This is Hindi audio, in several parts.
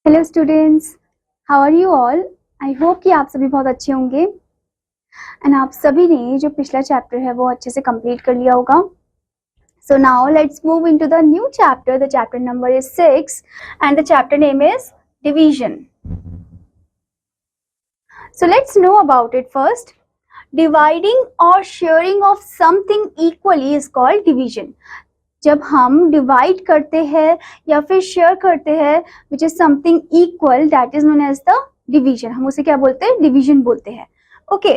Hello students, how are you all. I hope कि आप सभी बहुत अच्छे होंगे एंड आप सभी ने जो पिछला चैप्टर है वो अच्छे से कंप्लीट कर लिया होगा। So now let's move into the new chapter. The chapter number is 6 and the chapter name is division. So let's know about it first. Dividing or sharing of something equally is called division. जब हम डिवाइड करते हैं या फिर शेयर करते हैं which is something equal, that is known as the division. हम उसे क्या बोलते हैं? डिवीजन बोलते हैं. Okay,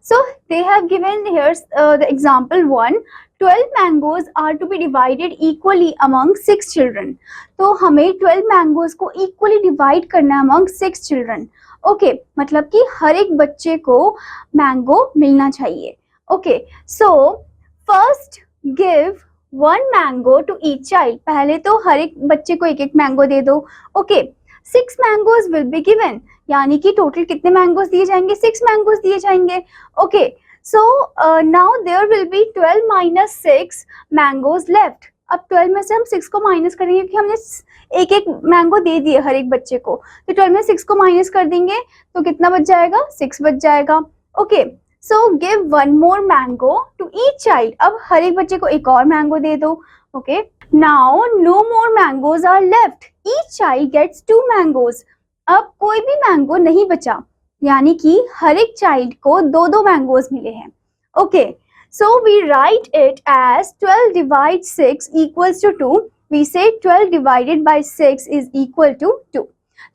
so they have given here the example 1. 12 mangoes are to be divided equally among 6 children. तो हमें 12 मैंगोज को इक्वली डिवाइड करना है अमंग 6 चिल्ड्रन. ओके, मतलब कि हर एक बच्चे को मैंगो मिलना चाहिए. Okay, so first give 1 mango to each child. पहले तो हर एक बच्चे को एक एक मैंगो दे दो. Okay, 6 mangoes will be given, यानी कि टोटल कितने मैंगोज दिए जाएंगे? 6 मैंगोज दिए जाएंगे. Okay, so now there will be 12 minus 6 mangoes left. अब 12 में से हम 6 को माइनस करेंगे क्योंकि हमने एक एक मैंगो दे दिए हर एक बच्चे को. तो 12 में 6 को माइनस कर देंगे तो कितना बच जाएगा? 6 बच जाएगा. Okay, so give 1 more mango to each child. अब हर एक बच्चे को एक और मैंगो दे दो. Okay, now no more mangoes are left. Each child gets 2 mangoes. अब कोई भी मैंगो नहीं बचा, यानी कि हर एक चाइल्ड को दो दो मैंगोज मिले हैं. Okay, so we write it as 12 divided 6 equals to 2. We say 12 divided by 6 is equal to 2.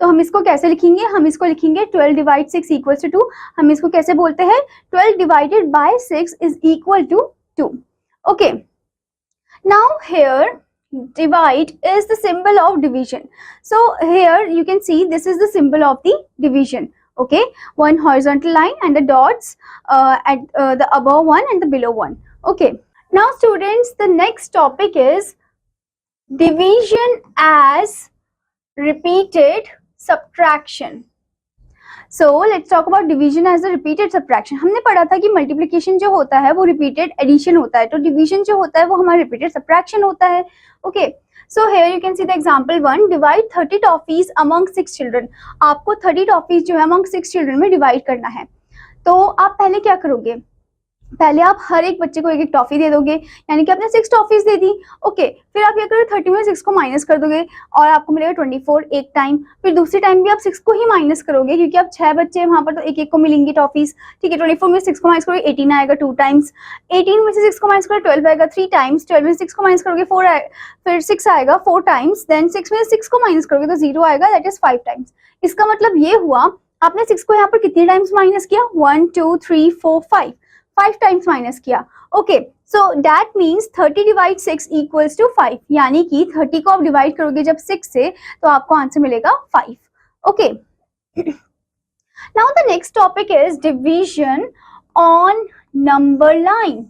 तो हम इसको कैसे लिखेंगे? हम इसको लिखेंगे 12 डिवाइड 6 इक्वल टू 2. हम इसको कैसे बोलते हैं? 12 divided by 6 is equal to 2. Okay, now here divide is the symbol of division. So here you can see this is the symbol of the division. Okay, one horizontal line and the dots at the above one and the below one. Okay, now students, the next topic is division as repeated subtraction. So let's talk about division as a repeated subtraction. हमने पढ़ा था कि मल्टीप्लिकेशन जो होता है वो रिपीटेड एडिशन होता है, तो डिवीजन जो होता है वो हमारा रिपीटेड सबट्रैक्शन होता है. Okay, so here you can see the example 1. Divide 30 toffees among 6 children. आपको 30 टॉफीज जो है अमंग 6 चिल्ड्रन में डिवाइड करना है. तो आप पहले क्या करोगे? पहले आप हर एक बच्चे को एक एक टॉफी दे दोगे, यानी कि आपने 6 टॉफीज दे दी. ओके, फिर आप क्या करोगे? 30 में 6 को माइनस कर दोगे और आपको मिलेगा 24 एक टाइम. फिर दूसरी टाइम भी आप 6 को ही माइनस करोगे क्योंकि आप 6 बच्चे हैं वहां पर, तो एक एक को मिलेंगी टॉफीज. ठीक है, 24 में 6 को माइनस करोगे 18 आएगा 2 टाइम्स. 18 में से 6 को माइनस करोगे 12 आएगा 3 टाइम्स. 12 में 6 को माइनस करोगे 4 फिर 6 आएगा 4 टाइम्स. देन 6 में 6 को माइनस करोगे तो 0 आएगा, दैट इज 5 टाइम्स. इसका मतलब ये हुआ आपने 6 को यहाँ पर कितने टाइम्स माइनस किया? 1 2 3 4 5 टाइम्स माइनस किया. Okay, so that means 30 divide 6 equals to 5, यानी कि 30 को आप डिवाइड करोगे जब 6 से तो आपको आंसर मिलेगा 5. Okay, now the next topic is division on number line.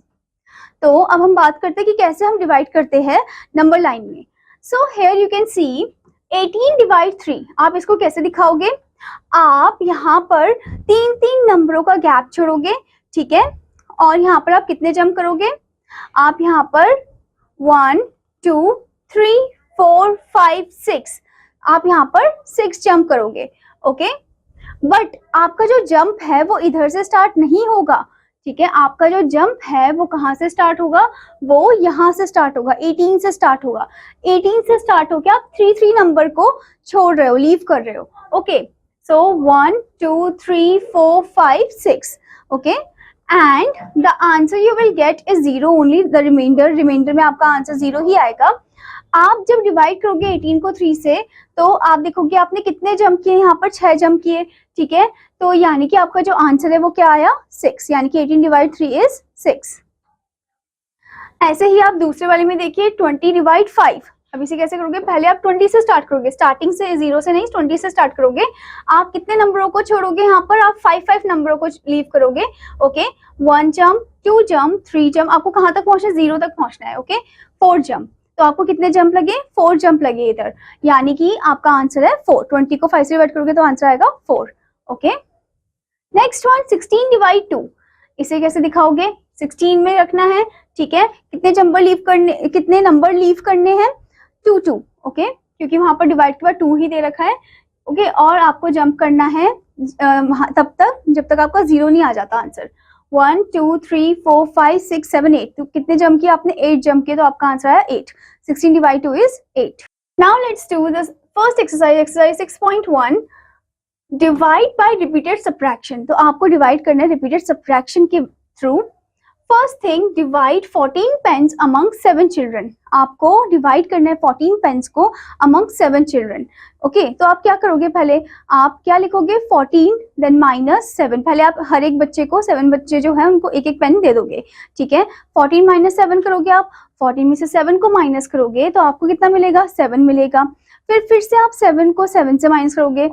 तो अब हम बात करते हैं कि कैसे हम डिवाइड करते हैं नंबर लाइन में. सो here you can see 18 divide 3. आप इसको कैसे दिखाओगे? आप यहाँ पर 3 नंबरों का गैप छोड़ोगे. ठीक है, और यहाँ पर आप कितने जंप करोगे? आप यहाँ पर 1 2 3 4 5 6, आप यहाँ पर 6 जंप करोगे. ओके, बट आपका जो जंप है वो इधर से स्टार्ट नहीं होगा. ठीक है, आपका जो जंप है वो कहाँ से स्टार्ट होगा? वो यहाँ से स्टार्ट होगा, 18 से स्टार्ट होगा. 18 से स्टार्ट होकर आप 3 नंबर को छोड़ रहे हो, लीव कर रहे हो. Okay, so 1 2 3 4 5 6. Okay, and the answer you will get is 0 only. the remainder में आपका आंसर 0 ही आएगा. आप जब डिवाइड करोगे 18 को 3 से तो आप देखोगे आपने कितने जंप किए? यहाँ पर 6 जंप किए. ठीक है, तो यानी कि आपका जो आंसर है वो क्या आया? 6, यानी कि 18 डिवाइड 3 इज 6. ऐसे ही आप दूसरे वाले में देखिए 20 डिवाइड 5. अब इसे कैसे करोगे? पहले आप 20 से स्टार्ट करोगे, स्टार्टिंग से 0 से नहीं 20 से स्टार्ट करोगे. आप कितने नंबरों को छोड़ोगे? यहाँ पर आप 5 नंबरों को लीव करोगे. Okay, 1 jump 2 jump 3 jump. आपको कहाँ तक पहुंचना है? 0 तक पहुंचना है. Okay, 4 jump. तो आपको कितने जंप लगे? 4 जंप लगे इधर, यानी कि आपका आंसर है 4. 20 को 5 से डिवाइड करोगे तो आंसर आएगा 4. Okay, next one 16 divide 2. इसे कैसे दिखाओगे? 16 में रखना है. ठीक है, कितने नंबर लीव करने हैं? 2 2. ओके, क्योंकि वहां पर डिवाइड के बाद 2 ही दे रखा है। ओके, और आपको जंप करना है तब तक जब तक आपका 0 नहीं आ जाता आंसर। 1 2 3 4 5 6 7 8, तो कितने जंप किए आपने? 8 जंप किए, तो आपका आंसर आया 8। 16 divide 2 is 8। Now let's do the first exercise, exercise 6.1, divide by repeated subtraction. तो आपको डिवाइड करना है रिपीटेड सबट्रैक्शन के थ्रू। First thing, divide 14 pens among 7 children. आपको डिवाइड करना है 14 पेन्स को अमंग 7 चिल्ड्रन। ओके, तो आप क्या करोगे? पहले आप क्या लिखोगे? 14 देन -7। पहले आप हर एक बच्चे को, 7 बच्चे जो है उनको एक एक पेन दे दोगे। ठीक है, 14 - 7 करोगे आप, 14 में से 7 को माइनस करोगे तो आपको कितना मिलेगा? 7 मिलेगा। फिर से आप 7 को 7 से माइनस करोगे,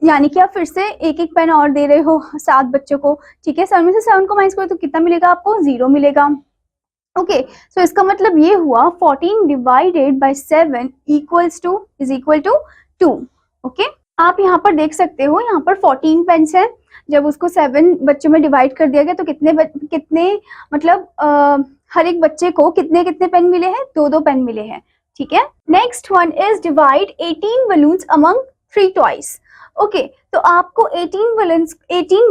यानी कि आप फिर से एक एक पेन और दे रहे हो 7 बच्चों को। ठीक है, 7 में से 7 को माइनस करो तो कितना मिलेगा आपको? 0 मिलेगा। ओके, सो इसका मतलब ये हुआ 14 divided by 7 equals to is equal to 2। ओके, आप यहाँ पर देख सकते हो, यहाँ पर 14 पेन्स है। जब उसको 7 बच्चों में डिवाइड कर दिया गया तो कितने मतलब हर एक बच्चे को कितने कितने पेन मिले हैं? 2-2 पेन मिले हैं। ठीक है, next one is divide 18 balloons among 3 toys. Okay, तो आपको 18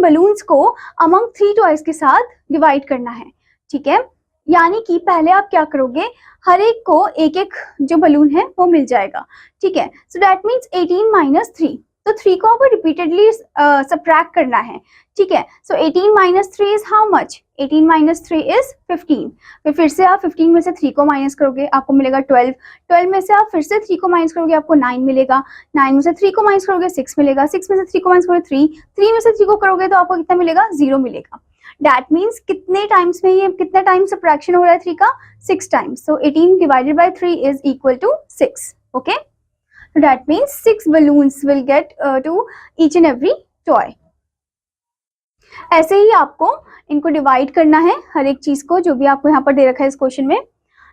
बलून्स को अमंग 3 टॉयज के साथ डिवाइड करना है। ठीक है, यानी कि पहले आप क्या करोगे? हर एक को एक एक जो बलून है वो मिल जाएगा। ठीक है, सो दैट मीन्स 18 - 3, तो 3 को आपको रिपीटेडली सबट्रैक्ट करना है। ठीक है, सो 18 - 3 इज हाउ मच? 18 - 3 इज 15। फिर से आप 15 में से 3 को माइनस करोगे, आपको मिलेगा 12। 12 में से आप फिर से 3 को माइनस करोगे, आपको 9 मिलेगा। 9 में से 3 को माइनस करोगे, 6 मिलेगा। 6 में से 3 को माइनस करोगे, 3। 3 में से 3 को करोगे तो आपको कितना मिलेगा? 0 मिलेगा। दैट मीन्स कितने टाइम्स में ये कितना टाइम सबट्रैक्शन हो रहा है 3 का? 6 times. So 18 divided by 3 is equal to 6। Okay, that means 6 balloons will get to each and every toy। ऐसे ही आपको इनको डिवाइड करना है हर एक चीज को, जो भी आपको यहाँ पर दे रखा है इस क्वेश्चन में।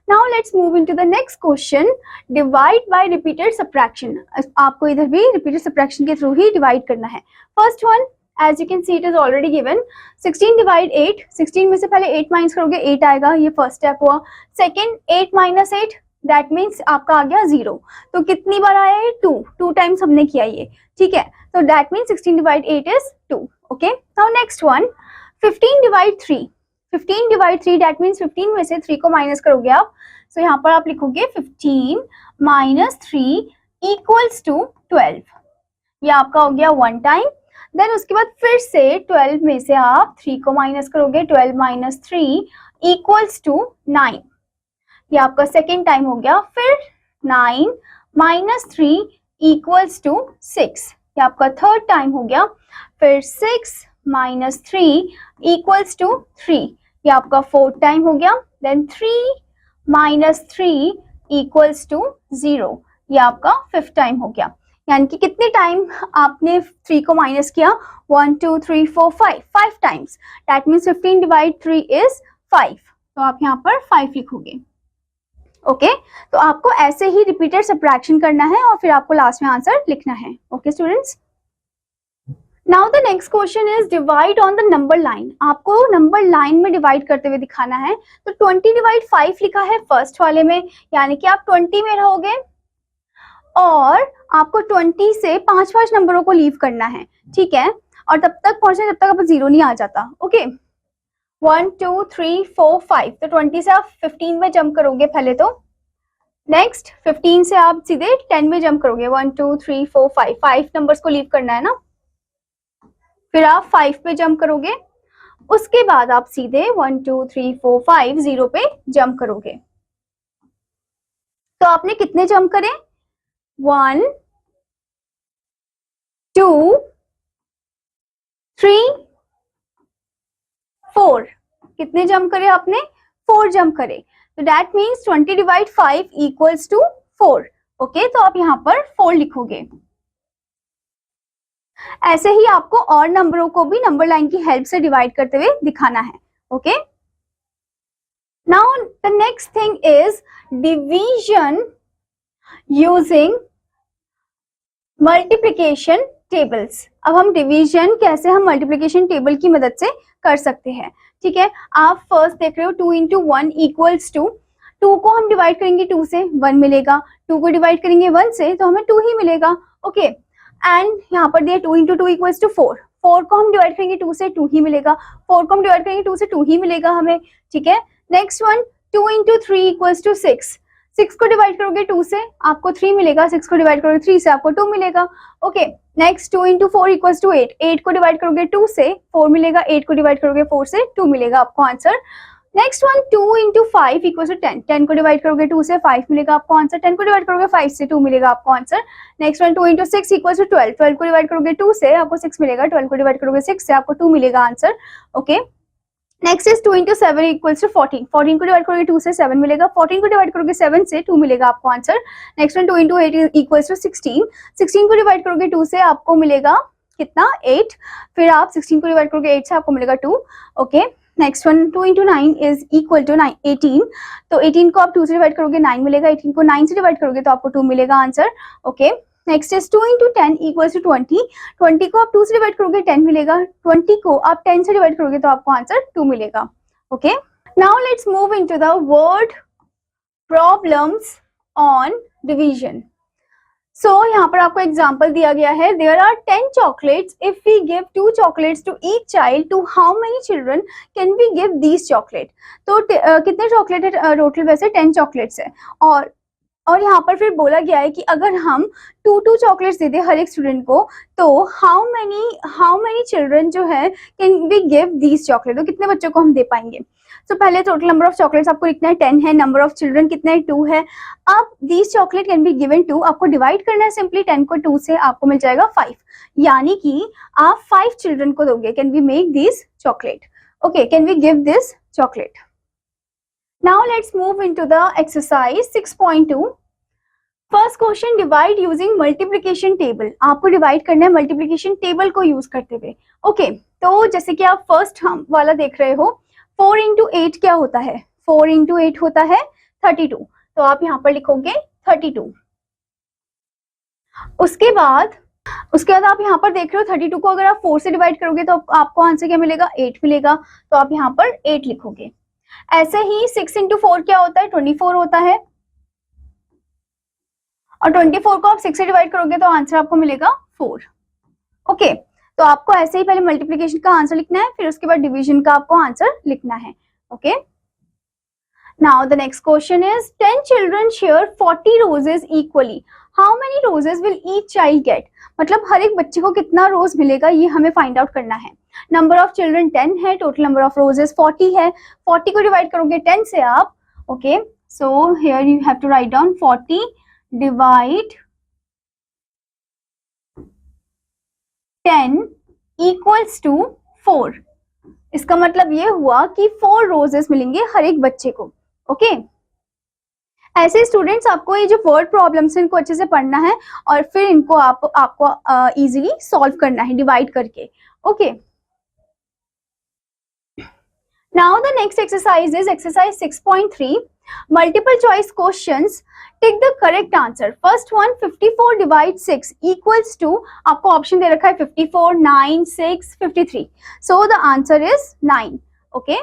Now let's move into the next question, divide by repeated subtraction. आपको इधर भी रिपीटेड सबट्रैक्शन के थ्रू ही डिवाइड करना है। First one, as you can see it is already given, 16 divide 8। 16 में से पहले 8 माइनस करोगे, 8 आएगा, ये फर्स्ट स्टेप हुआ। सेकंड, 8 - 8, दैट मीन्स आपका आ गया 0। तो कितनी बार आया है? 2 टाइम्स हमने किया ये। ठीक है, तो that means 16 divide 8 is 2। Okay, now next one, 15 divide 3। 15 divide 3, that means 15 में से 3 को माइनस करोगे आप। सो यहाँ पर आप लिखोगे 15 - 3 इक्वल्स टू 12। ये आपका हो गया 1 टाइम। देन उसके बाद फिर से 12 में से आप 3 को माइनस करोगे, 12 - 3 इक्वल्स टू 9। ये आपका सेकेंड टाइम हो गया। फिर 9 - 3 इक्वल्स टू 6। ये आपका थर्ड टाइम हो गया। फिर 6 - 3 इक्वल्स टू 3। ये आपका फोर्थ टाइम हो गया। Then 3 - 3 equals to 0। ये आपका फिफ्थ टाइम हो गया। यानी कि कितने टाइम आपने 3 को माइनस किया? 1 2 3 4 5 times. That means 15 divide 3 is 5। तो आप यहाँ पर 5 लिखोगे। ओके, तो आपको ऐसे ही रिपीटेड सबट्रैक्शन करना है और फिर आपको लास्ट में आंसर लिखना है। Okay students, now the next question is divide on the number line. आपको नंबर लाइन में डिवाइड करते हुए दिखाना है। तो 20 डिवाइड 5 लिखा है फर्स्ट वाले में, यानी कि आप 20 में रहोगे और आपको 20 से 5 नंबरों को लीव करना है। ठीक है, और तब तक पहुंचना जब तक आपको 0 नहीं आ जाता। ओके, 1 2 3 4 5। तो 20 से आप 15 में जंप करोगे पहले तो। नेक्स्ट 15 से आप सीधे 10 में जंप करोगे। 1 2 3 4 5 नंबर्स को लीव करना है ना। फिर आप 5 पे जंप करोगे। उसके बाद आप सीधे 1 2 3 4 5 0 पे जंप करोगे। तो आपने कितने जंप करे? 1 2 3 4। कितने जंप करे आपने? 4 जंप करे। तो that means 20 divide 5 equals to 4। Okay, तो आप यहाँ पर 4 लिखोगे। ऐसे ही आपको और नंबरों को भी नंबर लाइन की हेल्प से डिवाइड करते हुए दिखाना है। Okay, now the next thing is division using multiplication tables. अब हम डिवीजन कैसे हम मल्टीप्लिकेशन टेबल की मदद से कर सकते हैं। ठीक है, आप फर्स्ट देख रहे हो 2 × 1 इक्वल्स टू, 2 को हम डिवाइड करेंगे 2 से 1 मिलेगा, 2 को डिवाइड करेंगे 1 से तो हमें 2 ही मिलेगा। ओके, एंड यहाँ पर दिया 2 इंटू 2 इक्वल्स टू 4, 4 को हम डिवाइड करेंगे 2 से 2 ही मिलेगा, 4 को हम डिवाइड करेंगे 2 से 2 ही मिलेगा हमें। ठीक है, next one 2 into 3 equals to 6, 6 को डिवाइड करोगे 2 से आपको 3 मिलेगा, 6 को डिवाइड करोगे 3 से आपको 2 मिलेगा। Okay, next 2 into 4 equals to 8, 8 को डिवाइड करोगे 2 से 4 मिलेगा, 8 को डिवाइड करोगे 4 से 2 मिलेगा आपको answer. Next one 2 into 5 equals to 10, 10 को डिवाइड करोगे 2 से 5 मिलेगा आपको आंसर, 10 को डिवाइड करोगे 5 से 2 मिलेगा आपको answer. Next one 2 into 6 equals to 12, 12 को डिवाइड करोगे 2 से आपको 6 मिलेगा, 12 को डिवाइड करोगे 6 से आपको 2 मिलेगा answer. Okay, next is 2 into 7 equals to 14, 14 को डिवाइड करोगे 2 से 7 मिलेगा, 14 को डिवाइड करोगे 7 से 2 मिलेगा आपको answer. Next one 2 into 8 equals to 16, 16 को डिवाइड करोगे 2 से आपको मिलेगा कितना 8, फिर आप 16 को डिवाइड करोगे 8 से आपको मिलेगा 2। Okay, next one 2 into 9 is equal to 18, तो 18 को आप 2 से डिवाइड करोगे 9 मिलेगा, 18 को 9 से डिवाइड करोगे तो आपको 2 मिलेगा answer. Okay, next is 2 into 10 equals to 20, 20 को आप 2 से डिवाइड करोगे 10 मिलेगा, 20 को आप 10 से डिवाइड करोगे तो आपको आंसर 2 मिलेगा। Okay, now let's move into the word problems on division. So यहाँ पर आपको एग्जाम्पल दिया गया है, there are 10 chocolates, if we give 2 chocolates to each child, to how many children can we give these chocolate. तो कितने चॉकलेट है टोटल, वैसे 10 चॉकलेट्स है, और यहाँ पर फिर बोला गया है कि अगर हम 2 चॉकलेट्स दे दें हर एक स्टूडेंट को, तो हाउ मेनी चिल्ड्रन जो है can we give these chocolate, तो कितने बच्चों को हम दे पाएंगे। तो पहले टोटल नंबर ऑफ चॉकलेट्स आपको लिखना है 10 है, नंबर ऑफ चिल्ड्रन कितना है 2 है। अब these chocolate can be given to, आपको डिवाइड करना है सिंपली 10 को 2 से, आपको मिल जाएगा 5, यानी कि आप 5 चिल्ड्रन को दोगे। Can we make this chocolate, okay, can we give this chocolate. Now let's move into the exercise 6.2. First question, divide using multiplication table. आपको डिवाइड करना है मल्टीप्लिकेशन टेबल को यूज करते हुए। ओके, तो जैसे कि आप फर्स्ट हम वाला देख रहे हो, 4 इंटू 8 क्या होता है, 4 इंटू 8 होता है 32, तो आप यहाँ पर लिखोगे 32। उसके बाद आप यहाँ पर देख रहे हो 32 को अगर आप 4 से डिवाइड करोगे तो आपको आंसर क्या मिलेगा, 8 मिलेगा, तो आप यहाँ पर 8 लिखोगे। ऐसे ही 6 इंटू 4 क्या होता है, 24 होता है, और 24 को आप 6 से डिवाइड करोगे तो आंसर आपको मिलेगा 4। ओके, तो आपको ऐसे ही पहले मल्टीप्लिकेशन का आंसर लिखना है, फिर उसके बाद डिवीजन का आपको आंसर लिखना है। Okay, now the next question is 10 children share 40 roses equally, how many roses will each child gate, मतलब हर एक बच्चे को कितना रोज मिलेगा ये हमें फाइंड आउट करना है। नंबर ऑफ चिल्ड्रन 10 है, टोटल नंबर ऑफ रोजेस 40 है, 40 को डिवाइड करोगे 10 से आप। Okay, so here you have to write down 40 divide 10 equals to 4। इसका मतलब ये हुआ कि 4 रोजेस मिलेंगे हर एक बच्चे को। ओके, ऐसे स्टूडेंट्स आपको ये जो वर्ड प्रॉब्लम्स हैं इनको अच्छे से पढ़ना है और फिर इनको आपको इजीली सॉल्व करना है डिवाइड करके। Okay, now the next exercise is exercise 6.3, multiple choice questions, take the correct answer। first one 54 divide 6 equals to, आपको ऑप्शन दे रखा है 54, 9, 6, 53, so the answer is 9। okay,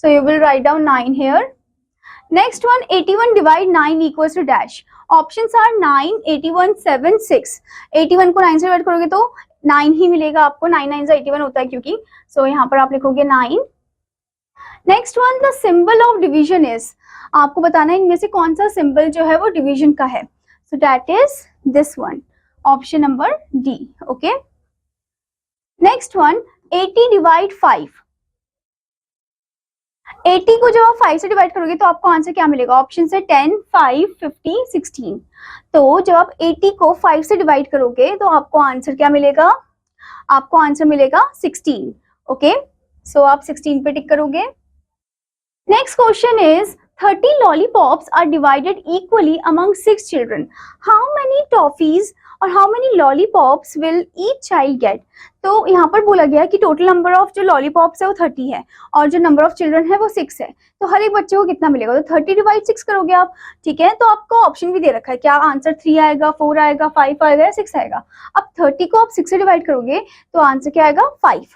so you will write down 9 here। next one 81 divide 9 equals to dash, options are 9, 81, 7, 6। 81 को 9 से डिवाइड करोगे तो 9 ही मिलेगा आपको, 9 9 से 81 होता है क्योंकि, so यहाँ पर आप लिखोगे 9। Next one the symbol of division is, आपको बताना है इनमें से कौन सा सिंबल जो है वो डिवीजन का है, so that is this one, option number D. Okay, next one 80 divide 5, 80 को जब आप 5 से डिवाइड करोगे तो आपको आंसर क्या मिलेगा, ऑप्शन से 10, 5, 50, 16। तो जब आप 80 को 5 से डिवाइड करोगे तो आपको आंसर क्या मिलेगा, आपको आंसर मिलेगा 16। ओके, सो आप 16 पे टिक करोगे। Next question is 30 lollipops are divided equally among 6 children. How many toffees और how many lollipops will each child get? तो यहाँ पर बोला गया कि टोटल नंबर ऑफ जो लॉलीपॉप्स है वो 30 है और जो नंबर ऑफ चिल्ड्रन है वो 6 है, तो हर एक बच्चे को कितना मिलेगा, तो 30 डिवाइड 6 करोगे आप। ठीक है, तो आपको ऑप्शन भी दे रखा है, क्या आंसर 3 आएगा, 4 आएगा, 5 आएगा या 6 आएगा। अब 30 को आप 6 से डिवाइड करोगे तो आंसर क्या आएगा 5,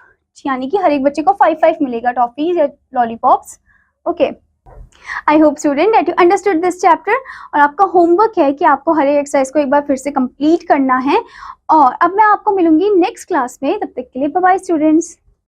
यानी कि हर एक बच्चे को 5 5 मिलेगा टॉफीज या lollipops. Okay, I hope student that you understood this chapter. और आपका होमवर्क है कि आपको हर एक एक्सरसाइज को एक बार फिर से कंप्लीट करना है। और अब मैं आपको मिलूंगी नेक्स्ट क्लास में, तब तक के लिए बाय बाय स्टूडेंट्स।